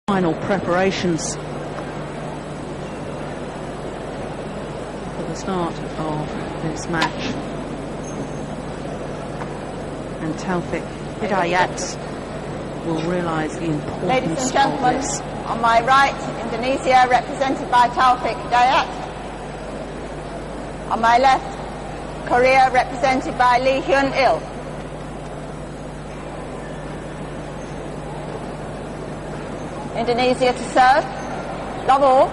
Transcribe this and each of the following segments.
Final preparations for the start of this match, and Taufik Hidayat will realise the importance Ladies and of gentlemen, this. on my right, Indonesia, represented by Taufik Hidayat. On my left, Korea, represented by Lee Hyun-il. Indonesia to serve. Love all.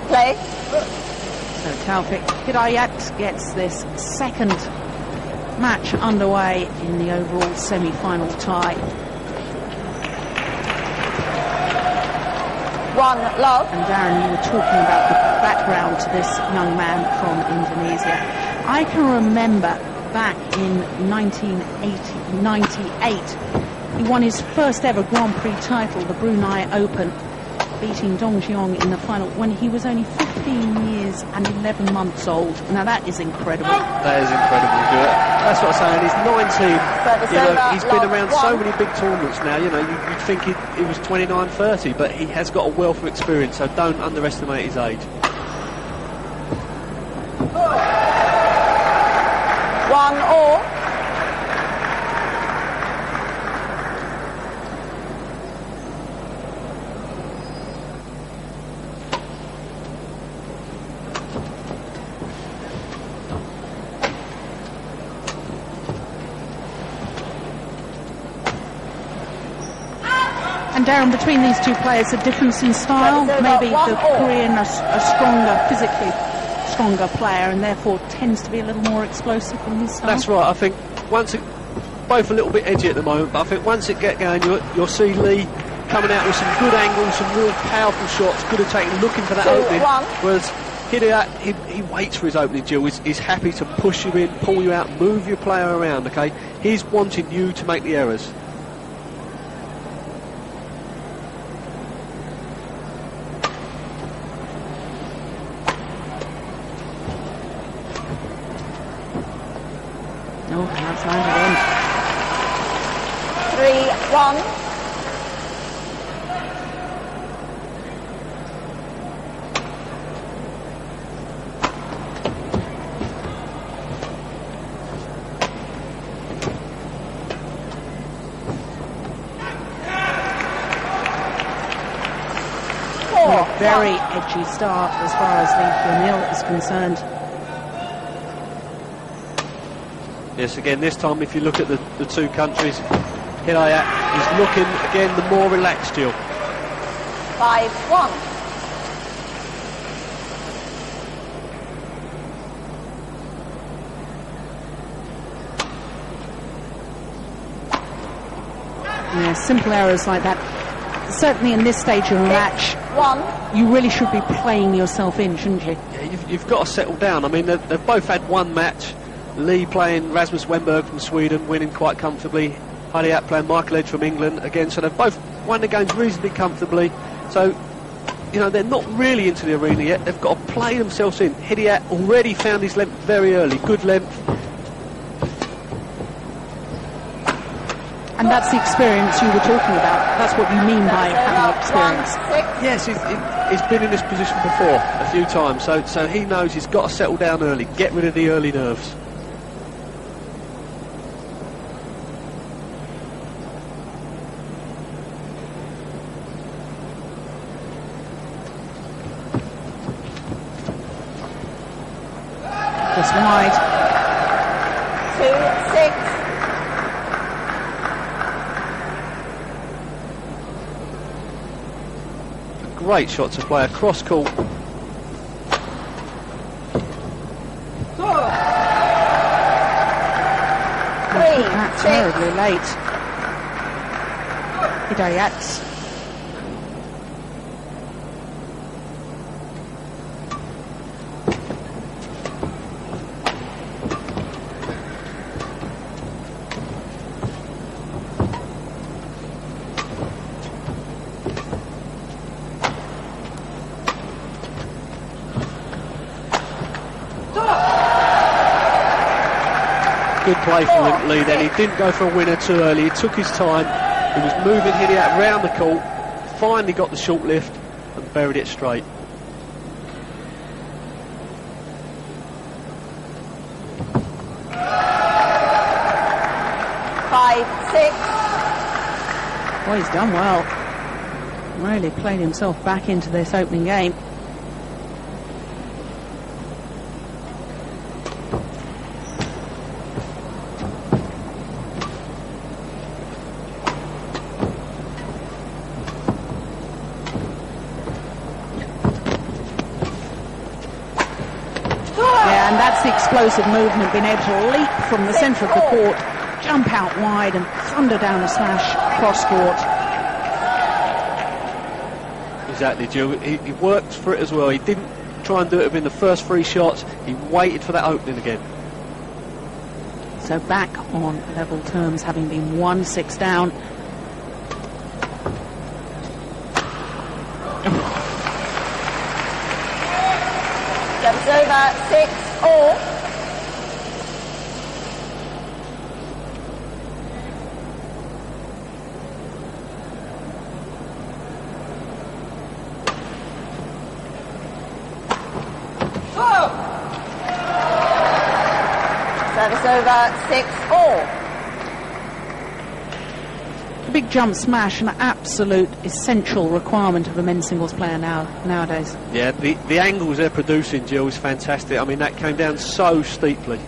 Play. So Taufik Hidayat gets this second match underway in the overall semi-final tie. 1 love. And Darren, you were talking about the background to this young man from Indonesia. I can remember back in 1998, he won his first ever Grand Prix title, the Brunei Open, beating Dong Jiong in the final when he was only 15 years and 11 months old. Now that is incredible. That is incredible, Stuart. That's what I'm saying. He's 19. He's been around so many big tournaments now. You'd think he was 29, 30, but he has got a wealth of experience. So don't underestimate his age. 1-all. And Darren, between these two players, a difference in style. Maybe the Korean a stronger, physically stronger player, and therefore tends to be a little more explosive in his style. That's right. I think both a little bit edgy at the moment, but I think once it get going, you'll see Lee coming out with some good angles, some real powerful shots, good at taking, looking for that opening. Whereas Hidayat, he waits for his opening, Jill. He's happy to push you in, pull you out, move your player around, okay? He's wanting you to make the errors. Oh, that's landed in. 3-1. Very edgy start as far as Lee Hyun-il is concerned. Yes, again, this time, if you look at the two countries, Hidayat is looking, again, the more relaxed, Jill. 5-1. Yeah, simple errors like that. Certainly in this stage of a match, you really should be playing yourself in, shouldn't you? Yeah, you've got to settle down. I mean, they've both had one match. Lee playing Rasmus Wennberg from Sweden, winning quite comfortably. Hidayat playing Michael Edge from England again. So they've both won the games reasonably comfortably. So, they're not really into the arena yet. They've got to play themselves in. Hidayat already found his length very early. Good length. And that's the experience you were talking about. That's what you mean by having experience. Yes, he's been in this position before a few times. So he knows he's got to settle down early. Get rid of the early nerves. Just wide. 2-6. Great shot to play across court. That's terribly late. Hidayat. Good play from Lee then. He didn't go for a winner too early. He took his time. He was moving Hidayat round the court, finally got the short lift and buried it straight. Well, he's done well. Really played himself back into this opening game. Yeah, and that's the explosive movement, being able to leap from the centre of the court, jump out wide and thunder down a smash cross court. Exactly, Jill. He worked for it as well. He didn't try and do it within the first 3 shots. He waited for that opening again. So back on level terms, having been 1-6 down. Service over, 6-all. Service over, 6-all. The big jump smash, an absolute essential requirement of a men's singles player nowadays. Yeah, the angles they're producing, Jill, is fantastic. I mean, that came down so steeply.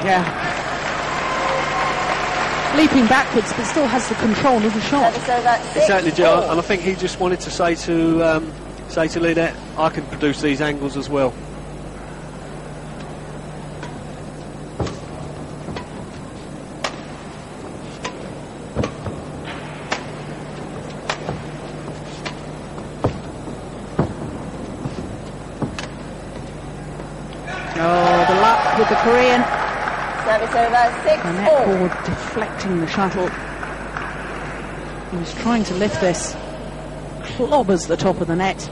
Yeah. Leaping backwards, but still has the control of the shot. Exactly, Jill. And I think he just wanted to say to Lee that I can produce these angles as well. Oh, the luck with the Korean. Service over, 6-all. The net board deflecting the shuttle. He was trying to lift this. Clobbers the top of the net.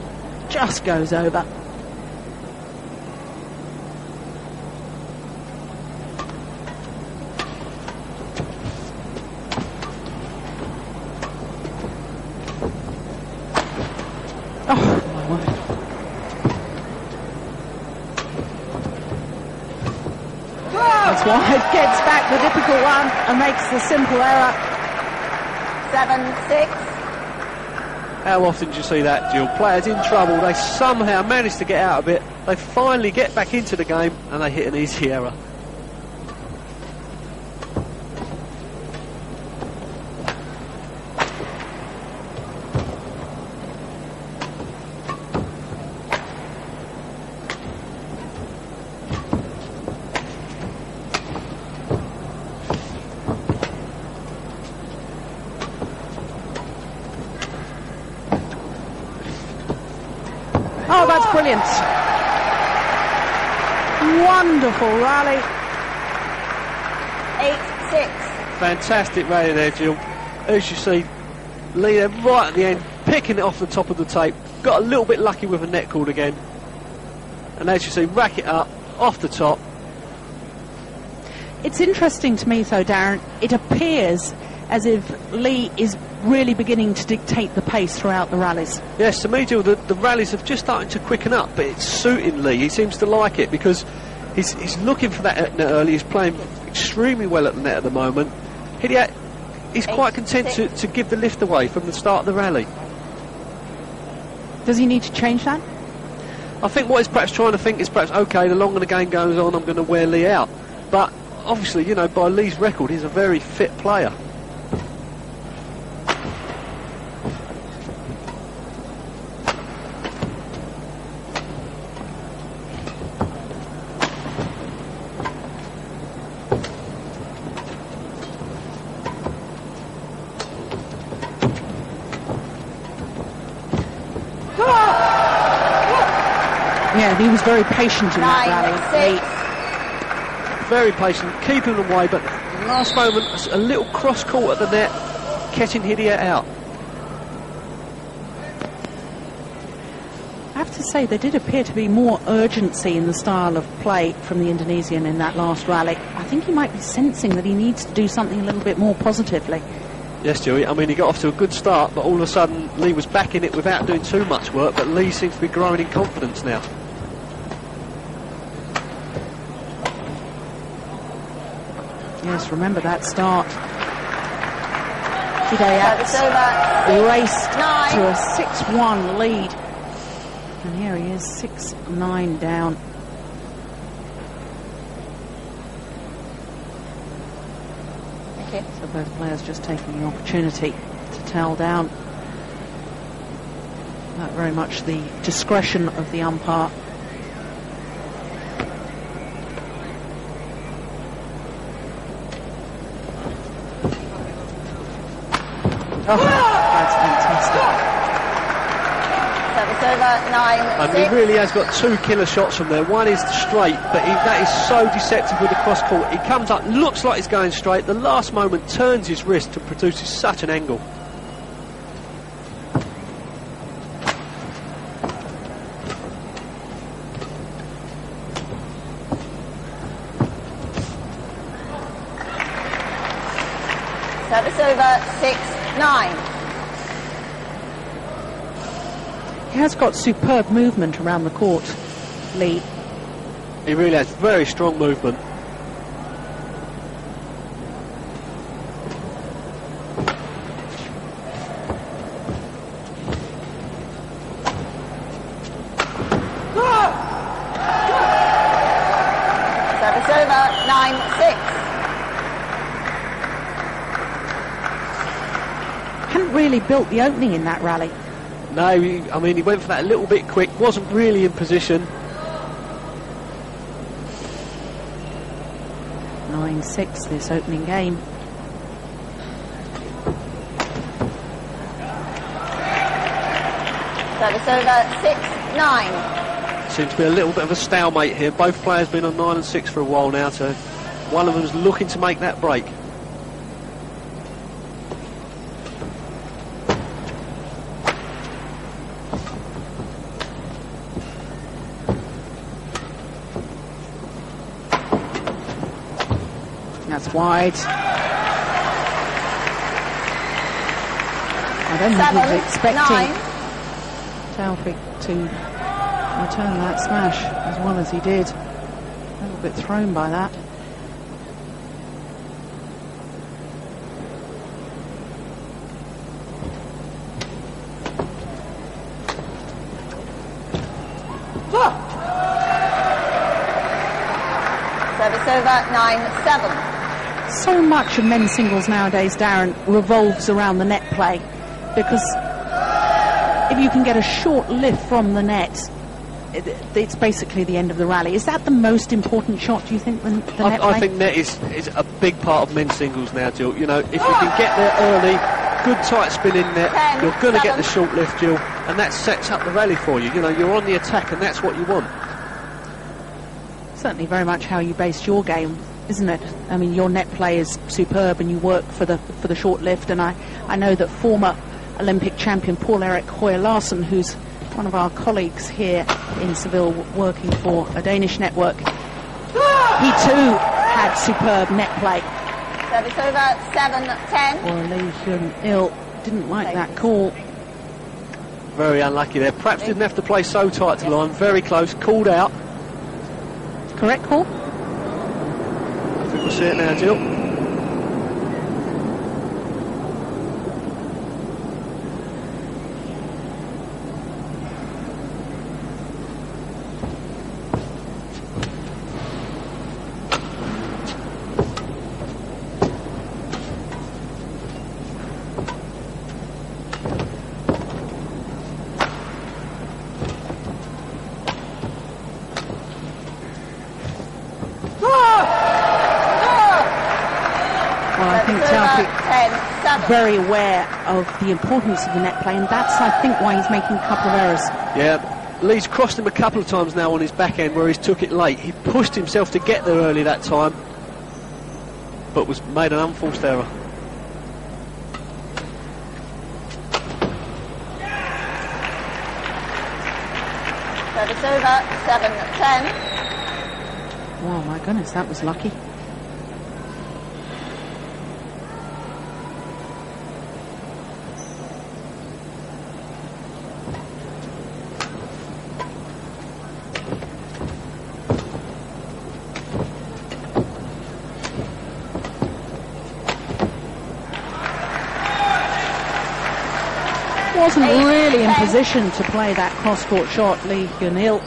Just goes over. Oh, my word. That's wide, gets back the difficult one and makes the simple error. 7-6. How often do you see that, Jill? Players in trouble, they somehow manage to get out of it, they finally get back into the game and they hit an easy error. Oh, that's brilliant. Wonderful rally. 8-6. Fantastic rally there, Jill. As you see, Lee there right at the end, picking it off the top of the tape. Got a little bit lucky with a net cord again. And as you see, rack it up, off the top. It's interesting to me, though, Darren, it appears as if Lee is really beginning to dictate the pace throughout the rallies. Yes, to me, Jill, the rallies have just started to quicken up, but it's suiting Lee. He seems to like it because he's looking for that net early. He's playing extremely well at the net at the moment. He's quite content to give the lift away from the start of the rally. Does he need to change that? I think what he's perhaps trying to think is perhaps, OK, the longer the game goes on, I'm going to wear Lee out. But obviously, you know, by Lee's record, he's a very fit player. Yeah, he was very patient in that rally. Very patient, keeping them away, but last moment, a little cross court at the net, catching Hidier out. have to say there did appear to be more urgency in the style of play from the Indonesian in that last rally. I think he might be sensing that he needs to do something a little bit more positively. Yes, Joey. I mean, he got off to a good start, but all of a sudden Lee was back in it without doing too much work, but Lee seems to be growing in confidence now. Yes, remember that start. Hidayat raced to a 6-1 lead. And here he is, 6-9 down. Okay. So both players just taking the opportunity to towel down. Not very much the discretion of the umpire. Oh, that's fantastic. Service over, 9-6. And he really has got two killer shots from there. One is straight, but that is so deceptive with the cross court. He comes up, looks like he's going straight. The last moment turns his wrist and produces such an angle. Service over, 6-9. He has got superb movement around the court, Lee. He really has very strong movement. Service over, 9-6. Hadn't really built the opening in that rally. No, I mean, he went for that a little bit quick, wasn't really in position. 9-6 this opening game. Service over, 6-9. Seems to be a little bit of a stalemate here. Both players been on 9 and 6 for a while now, so one of them's looking to make that break. That's wide. I don't think he was expecting Taufik to return that smash as well as he did. A little bit thrown by that. Service over, 9-7. So much of men's singles nowadays, Darren, revolves around the net play, because if you can get a short lift from the net, it's basically the end of the rally. Is that the most important shot, do you think, the net play? I think net is a big part of men's singles now, Jill. You know, if you can get there early, good tight spin in net, 10, you're going to get 7. the short lift, Jill, and that sets up the rally for you. You know, you're on the attack, and that's what you want. Certainly very much how you base your game, isn't it? I mean, your net play is superb and you work for the short lift, and I know that former Olympic champion Paul-Erik Høyer Larsen, who's one of our colleagues here in Seville working for a Danish network, he too had superb net play. Service over, 7-10. Well, Lee Hyun-il didn't like that call. Very unlucky there. Perhaps didn't have to play so tight to line. Very close. Called out. Correct call? I think we'll see it now, Jill. Very aware of the importance of the net play, and that's, I think, why he's making a couple of errors. Yeah, Lee's crossed him a couple of times now on his back end where he's took it late. He pushed himself to get there early that time, but was made an unforced error. Service over, 7-10. Oh my goodness, that was lucky. Wasn't really in position to play that cross-court shot, Lee Hyun-il.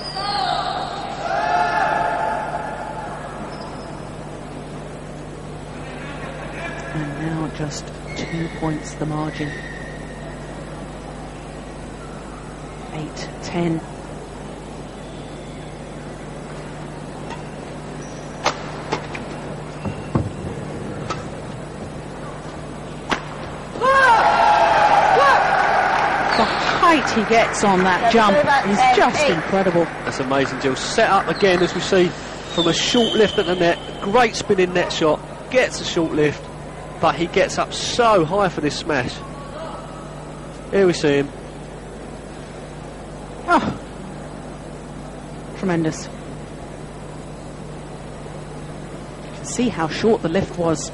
And now just 2 points the margin. 8-10. He gets on that jump is just incredible. That's amazing, Jill. Set up again, as we see, from a short lift at the net. Great spinning net shot. Gets a short lift, but he gets up so high for this smash. Here we see him. Oh, tremendous. You can see how short the lift was.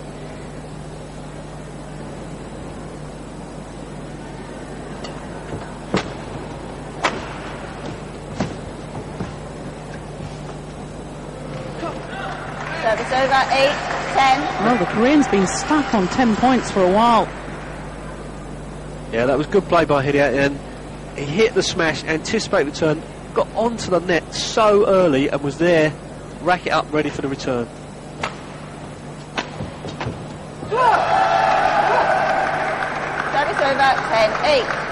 Service over, 8-10. Well, the Korean's been stuck on 10 points for a while. Yeah, that was good play by Hidiat, and he hit the smash, anticipated the turn, got onto the net so early and was there, racket up, ready for the return. Service over, 10-8.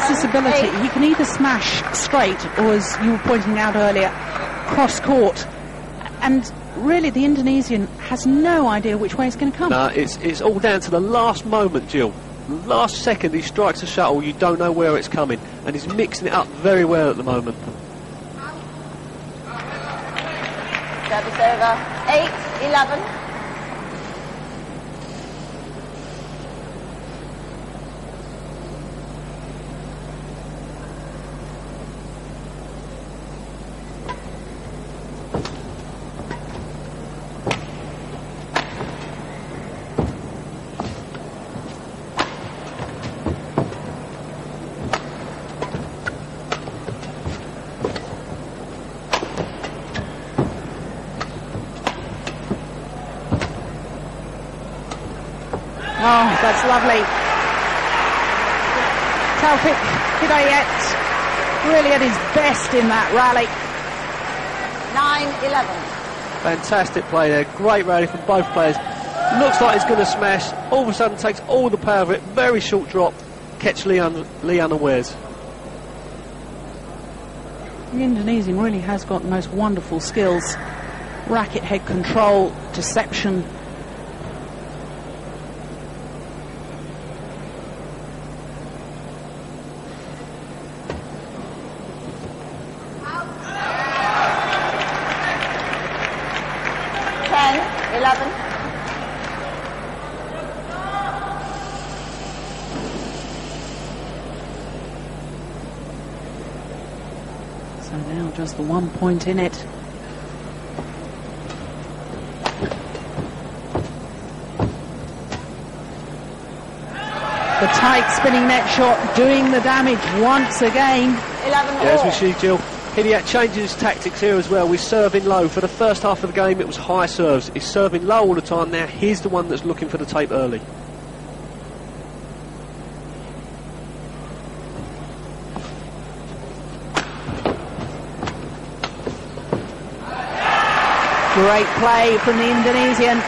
This ability, he can either smash straight or, as you were pointing out earlier, cross court, and really the Indonesian has no idea which way it's going to come. No, it's all down to the last moment, Jill. Last second he strikes a shuttle, you don't know where it's coming, and he's mixing it up very well at the moment. Service over, 8-11. Oh, that's lovely. Taufik Hidayat really at his best in that rally. 9-11. Fantastic play there, great rally from both players. Looks like he's going to smash, all of a sudden takes all the power of it, very short drop, catch Lee unawares. The Indonesian really has got the most wonderful skills. Racket head control, deception. So now just the 1 point in it. The tight spinning net shot doing the damage once again. 11 as we see, Jill, Hidayat changes his tactics here as well. We're serving low. For the first half of the game it was high serves. He's serving low all the time now. He's the one that's looking for the tape early. Great play from the Indonesian.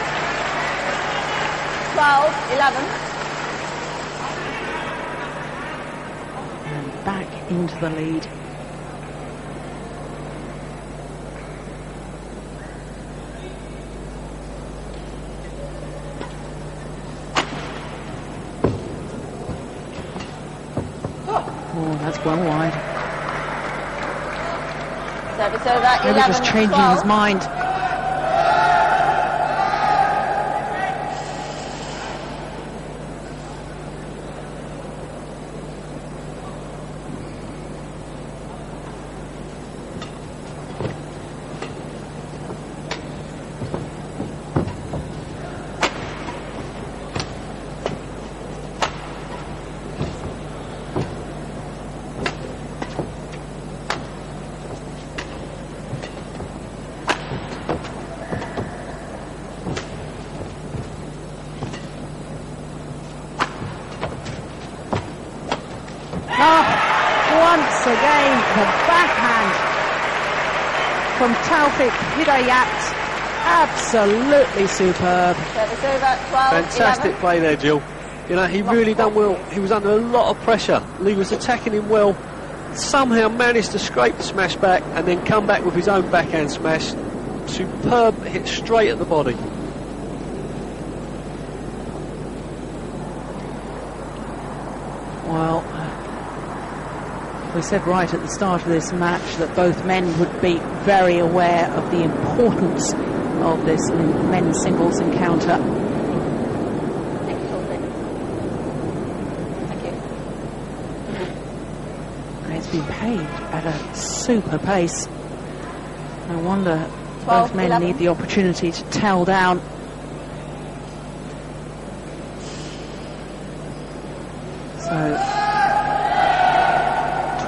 12-11. And back into the lead. That's well wide. Service over, Maybe 11, just changing 12. his mind. Once again, the backhand from Taufik Hidayat. Absolutely superb. Service over, 12, Fantastic 11. play there, Jill. You know, he really done well. He was under a lot of pressure. Lee was attacking him well. Somehow managed to scrape the smash back and then come back with his own backhand smash. Superb hit straight at the body. Well, we said right at the start of this match that both men would be very aware of the importance of this men's singles encounter. Thank you, Taufik. Thank you. And it's been paved at a super pace. No wonder 12, both men 11. need the opportunity to towel down. So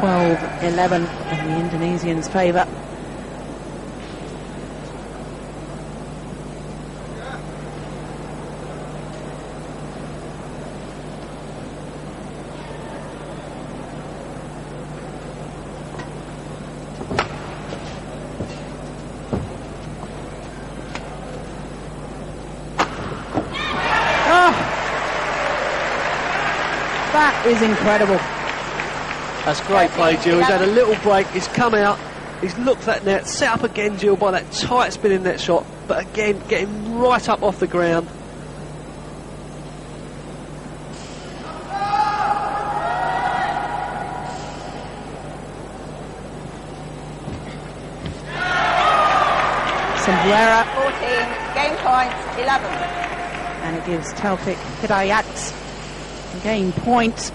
12-11 in the Indonesians' favour. That is incredible. That's great play, Jill. He's had a little break. He's come out. He's looked at that net, set up again, Jill, by that tight spinning net shot. But again, getting right up off the ground. Sombrera, 14, game points, 11. and it gives Taufik Hidayat game point.